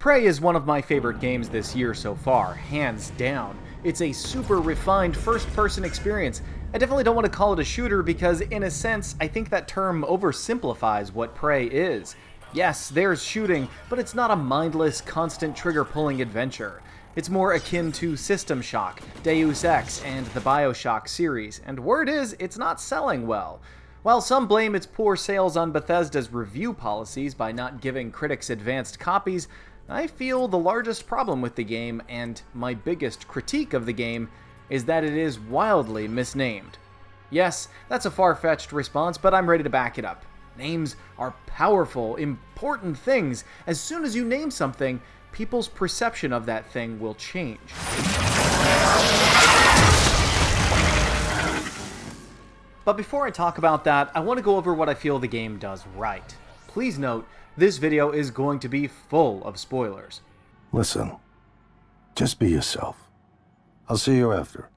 Prey is one of my favorite games this year so far, hands down. It's a super refined first-person experience. I definitely don't want to call it a shooter because, in a sense, I think that term oversimplifies what Prey is. Yes, there's shooting, but it's not a mindless, constant trigger-pulling adventure. It's more akin to System Shock, Deus Ex, and the BioShock series, and word is, it's not selling well. While some blame its poor sales on Bethesda's review policies by not giving critics advanced copies, I feel the largest problem with the game, and my biggest critique of the game, is that it is wildly misnamed. Yes, that's a far-fetched response, but I'm ready to back it up. Names are powerful, important things. As soon as you name something, people's perception of that thing will change. But before I talk about that, I want to go over what I feel the game does right. Please note, this video is going to be full of spoilers. Listen, just be yourself. I'll see you after.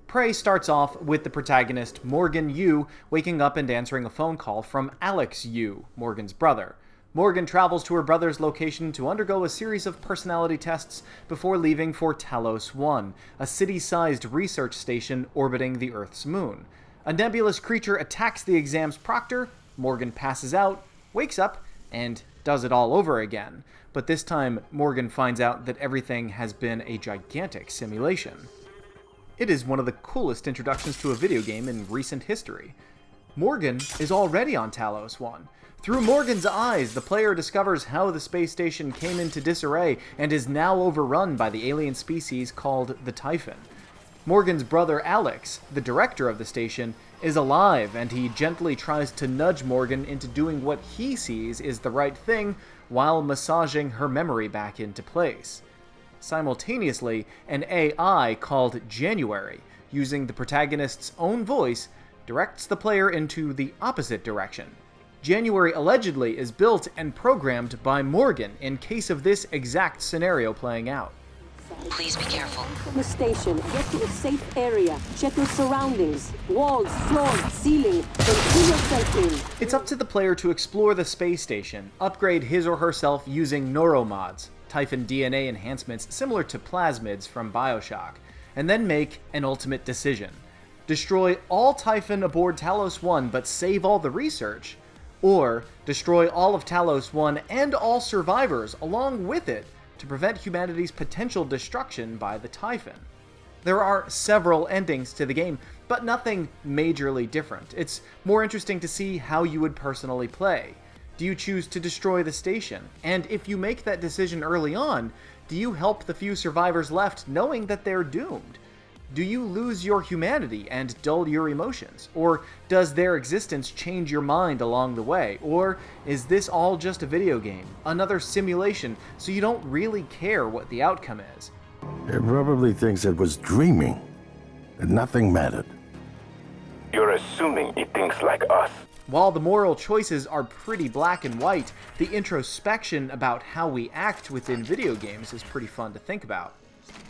Prey starts off with the protagonist, Morgan Yu, waking up and answering a phone call from Alex Yu, Morgan's brother. Morgan travels to her brother's location to undergo a series of personality tests before leaving for Talos 1, a city-sized research station orbiting the Earth's moon. A nebulous creature attacks the exam's proctor, Morgan passes out, wakes up, and does it all over again. But this time, Morgan finds out that everything has been a gigantic simulation. It is one of the coolest introductions to a video game in recent history. Morgan is already on Talos 1. Through Morgan's eyes, the player discovers how the space station came into disarray and is now overrun by the alien species called the Typhon. Morgan's brother Alex, the director of the station, is alive, and he gently tries to nudge Morgan into doing what he sees is the right thing while massaging her memory back into place. Simultaneously, an AI called January, using the protagonist's own voice, directs the player into the opposite direction. January allegedly is built and programmed by Morgan in case of this exact scenario playing out. Please be careful. From the station, get to a safe area. Check your surroundings. Walls, floor, ceiling, then pull yourself in. It's up to the player to explore the space station, upgrade his or herself using neuromods, Typhon DNA enhancements similar to plasmids from BioShock, and then make an ultimate decision. Destroy all Typhon aboard Talos 1 but save all the research, or destroy all of Talos 1 and all survivors along with it to prevent humanity's potential destruction by the Typhon. There are several endings to the game, but nothing majorly different. It's more interesting to see how you would personally play. Do you choose to destroy the station? And if you make that decision early on, do you help the few survivors left knowing that they're doomed? Do you lose your humanity and dull your emotions? Or does their existence change your mind along the way? Or is this all just a video game, another simulation, so you don't really care what the outcome is? It probably thinks it was dreaming, that nothing mattered. You're assuming it thinks like us. While the moral choices are pretty black and white, the introspection about how we act within video games is pretty fun to think about.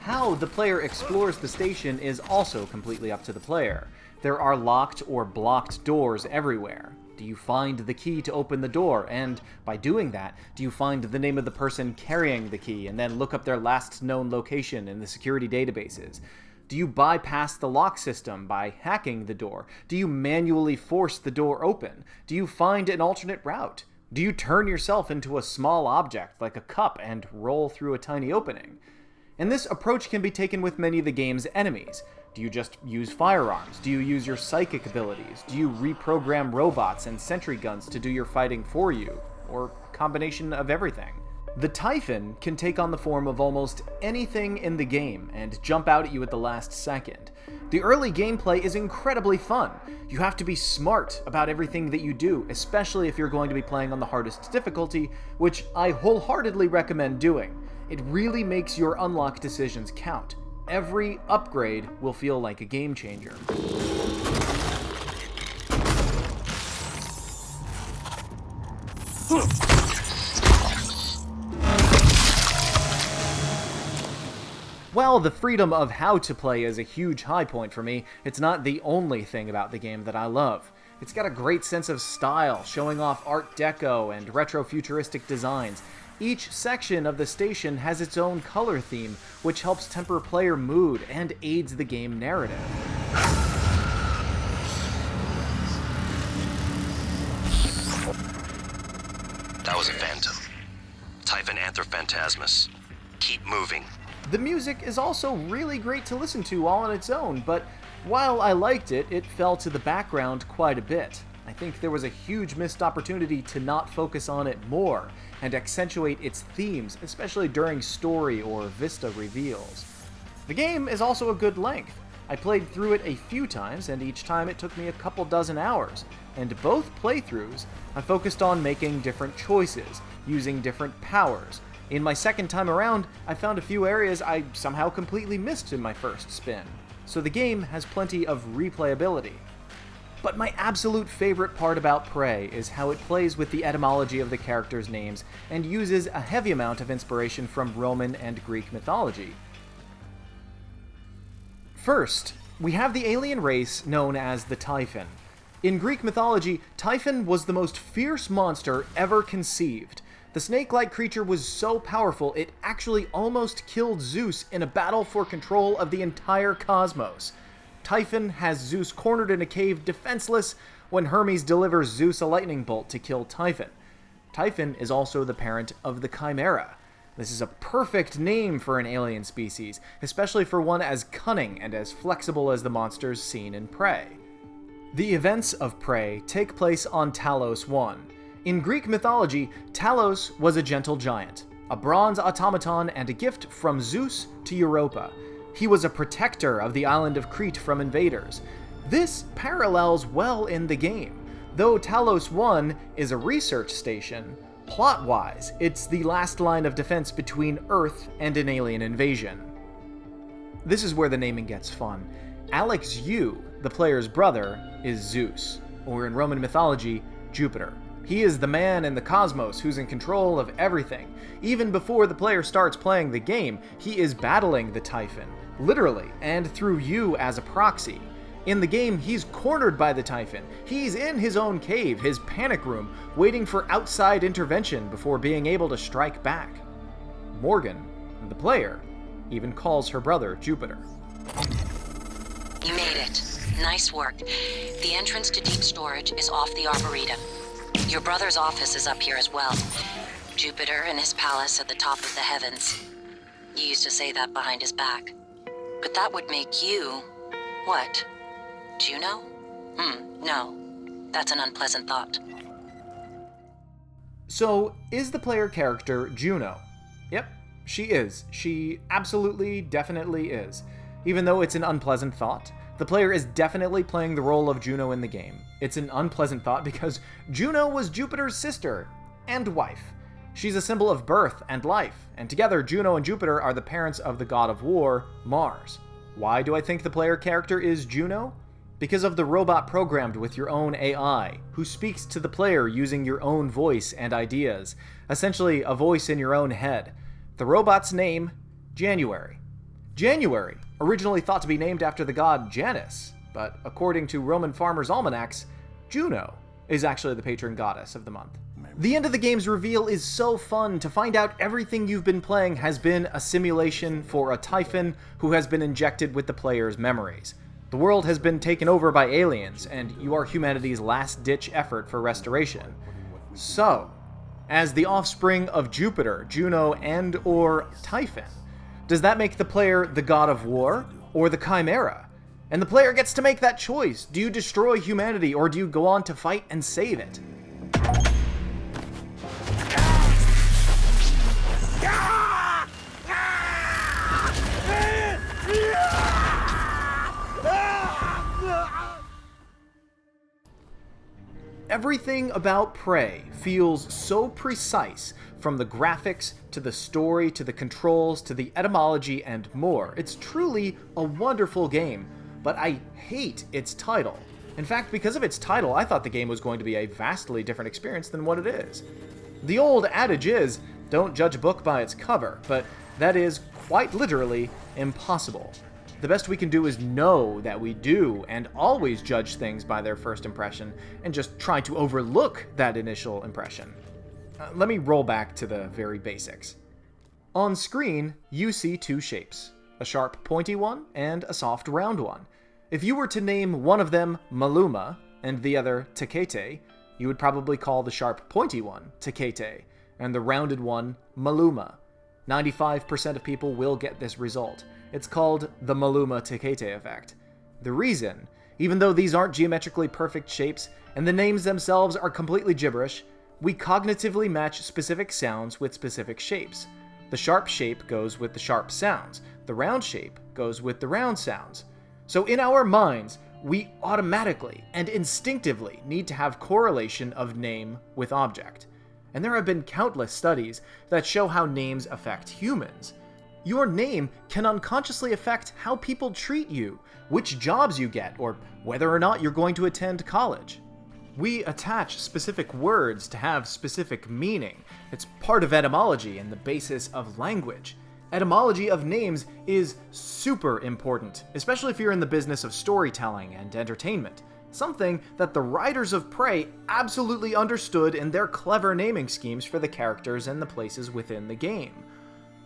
How the player explores the station is also completely up to the player. There are locked or blocked doors everywhere. Do you find the key to open the door, and by doing that, do you find the name of the person carrying the key and then look up their last known location in the security databases? Do you bypass the lock system by hacking the door? Do you manually force the door open? Do you find an alternate route? Do you turn yourself into a small object like a cup and roll through a tiny opening? And this approach can be taken with many of the game's enemies. Do you just use firearms? Do you use your psychic abilities? Do you reprogram robots and sentry guns to do your fighting for you? Or combination of everything? The Typhon can take on the form of almost anything in the game and jump out at you at the last second. The early gameplay is incredibly fun. You have to be smart about everything that you do, especially if you're going to be playing on the hardest difficulty, which I wholeheartedly recommend doing. It really makes your unlock decisions count. Every upgrade will feel like a game changer. While the freedom of how to play is a huge high point for me, it's not the only thing about the game that I love. It's got a great sense of style, showing off Art Deco and retro-futuristic designs. Each section of the station has its own color theme, which helps temper player mood and aids the game narrative. That was a phantom. Typhon Anthrophantasmus. Keep moving. The music is also really great to listen to all on its own, but while I liked it, it fell to the background quite a bit. I think there was a huge missed opportunity to not focus on it more and accentuate its themes, especially during story or vista reveals. The game is also a good length. I played through it a few times, and each time it took me a couple dozen hours, and both playthroughs I focused on making different choices, using different powers. In my second time around, I found a few areas I somehow completely missed in my first spin, so the game has plenty of replayability. But my absolute favorite part about Prey is how it plays with the etymology of the characters' names and uses a heavy amount of inspiration from Roman and Greek mythology. First, we have the alien race known as the Typhon. In Greek mythology, Typhon was the most fierce monster ever conceived. The snake-like creature was so powerful it actually almost killed Zeus in a battle for control of the entire cosmos. Typhon has Zeus cornered in a cave defenseless when Hermes delivers Zeus a lightning bolt to kill Typhon. Typhon is also the parent of the Chimera. This is a perfect name for an alien species, especially for one as cunning and as flexible as the monsters seen in Prey. The events of Prey take place on Talos I. In Greek mythology, Talos was a gentle giant, a bronze automaton and a gift from Zeus to Europa. He was a protector of the island of Crete from invaders. This parallels well in the game. Though Talos I is a research station, plot-wise, it's the last line of defense between Earth and an alien invasion. This is where the naming gets fun. Alex Yu, the player's brother, is Zeus, or in Roman mythology, Jupiter. He is the man in the cosmos who's in control of everything. Even before the player starts playing the game, he is battling the Typhon, literally, and through Yu as a proxy. In the game, he's cornered by the Typhon. He's in his own cave, his panic room, waiting for outside intervention before being able to strike back. Morgan, the player, even calls her brother Jupiter. You made it. Nice work. The entrance to deep storage is off the Arboretum. Your brother's office is up here as well. Jupiter and his palace at the top of the heavens. You used to say that behind his back. But that would make you... what? Juno? No. That's an unpleasant thought. So, is the player character Juno? Yep, she is. She absolutely, definitely is. Even though it's an unpleasant thought, the player is definitely playing the role of Juno in the game. It's an unpleasant thought because Juno was Jupiter's sister and wife. She's a symbol of birth and life, and together Juno and Jupiter are the parents of the god of war, Mars. Why do I think the player character is Juno? Because of the robot programmed with your own AI, who speaks to the player using your own voice and ideas, essentially a voice in your own head. The robot's name, January. January, originally thought to be named after the god Janus, but according to Roman farmers' almanacs, Juno is actually the patron goddess of the month. The end of the game's reveal is so fun. To find out everything you've been playing has been a simulation for a Typhon who has been injected with the player's memories. The world has been taken over by aliens, and you are humanity's last-ditch effort for restoration. So, as the offspring of Jupiter, Juno, and/or Typhon, does that make the player the god of war, or the Chimera? And the player gets to make that choice. Do you destroy humanity, or do you go on to fight and save it? Everything about Prey feels so precise, from the graphics, to the story, to the controls, to the etymology, and more. It's truly a wonderful game, but I hate its title. In fact, because of its title, I thought the game was going to be a vastly different experience than what it is. The old adage is, don't judge a book by its cover, but that is quite literally impossible. The best we can do is know that we do and always judge things by their first impression and just try to overlook that initial impression. Let me roll back to the very basics. On screen, you see two shapes, a sharp pointy one and a soft round one. If you were to name one of them Maluma and the other Tekete, you would probably call the sharp pointy one Tekete and the rounded one Maluma. 95% of people will get this result. It's called the Maluma-Tekete effect. The reason, even though these aren't geometrically perfect shapes and the names themselves are completely gibberish, we cognitively match specific sounds with specific shapes. The sharp shape goes with the sharp sounds. The round shape goes with the round sounds. So in our minds, we automatically and instinctively need to have correlation of name with object. And there have been countless studies that show how names affect humans. Your name can unconsciously affect how people treat you, which jobs you get, or whether or not you're going to attend college. We attach specific words to have specific meaning. It's part of etymology and the basis of language. Etymology of names is super important, especially if you're in the business of storytelling and entertainment. Something that the writers of Prey absolutely understood in their clever naming schemes for the characters and the places within the game.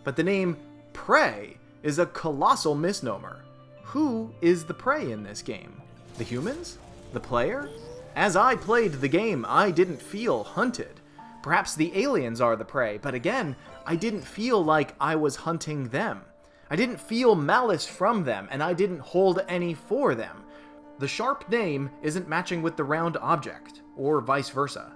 But the name Prey is a colossal misnomer. Who is the prey in this game? The humans? The player? As I played the game, I didn't feel hunted. Perhaps the aliens are the prey, but again, I didn't feel like I was hunting them. I didn't feel malice from them, and I didn't hold any for them. The sharp name isn't matching with the round object, or vice versa.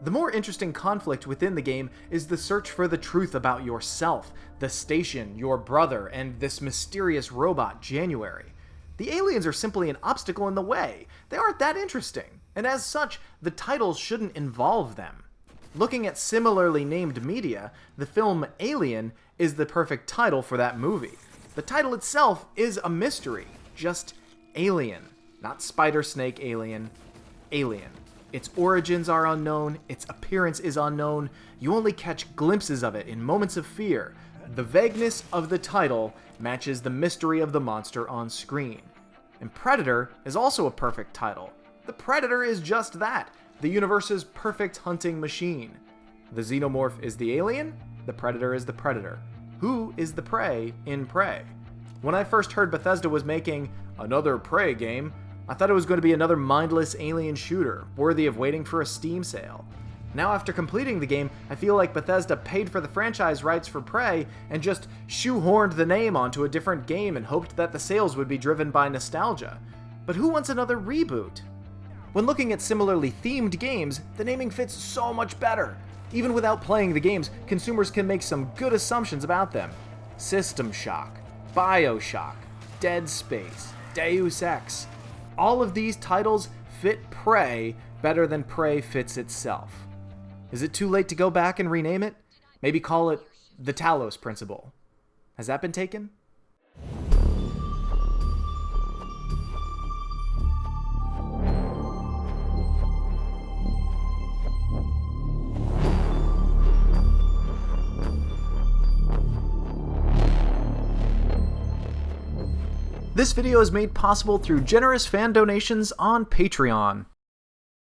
The more interesting conflict within the game is the search for the truth about yourself, the station, your brother, and this mysterious robot, January. The aliens are simply an obstacle in the way. They aren't that interesting, and as such, the titles shouldn't involve them. Looking at similarly named media, the film Alien is the perfect title for that movie. The title itself is a mystery, just Alien. Not Spider Snake Alien, Alien. Its origins are unknown, its appearance is unknown, you only catch glimpses of it in moments of fear. The vagueness of the title matches the mystery of the monster on screen. And Predator is also a perfect title. The Predator is just that, the universe's perfect hunting machine. The xenomorph is the alien, the Predator is the predator. Who is the prey in Prey? When I first heard Bethesda was making another Prey game, I thought it was going to be another mindless alien shooter, worthy of waiting for a Steam sale. Now after completing the game, I feel like Bethesda paid for the franchise rights for Prey and just shoehorned the name onto a different game and hoped that the sales would be driven by nostalgia. But who wants another reboot? When looking at similarly themed games, the naming fits so much better. Even without playing the games, consumers can make some good assumptions about them. System Shock, BioShock, Dead Space, Deus Ex. All of these titles fit Prey better than Prey fits itself. Is it too late to go back and rename it? Maybe call it the Talos Principle. Has that been taken? This video is made possible through generous fan donations on Patreon.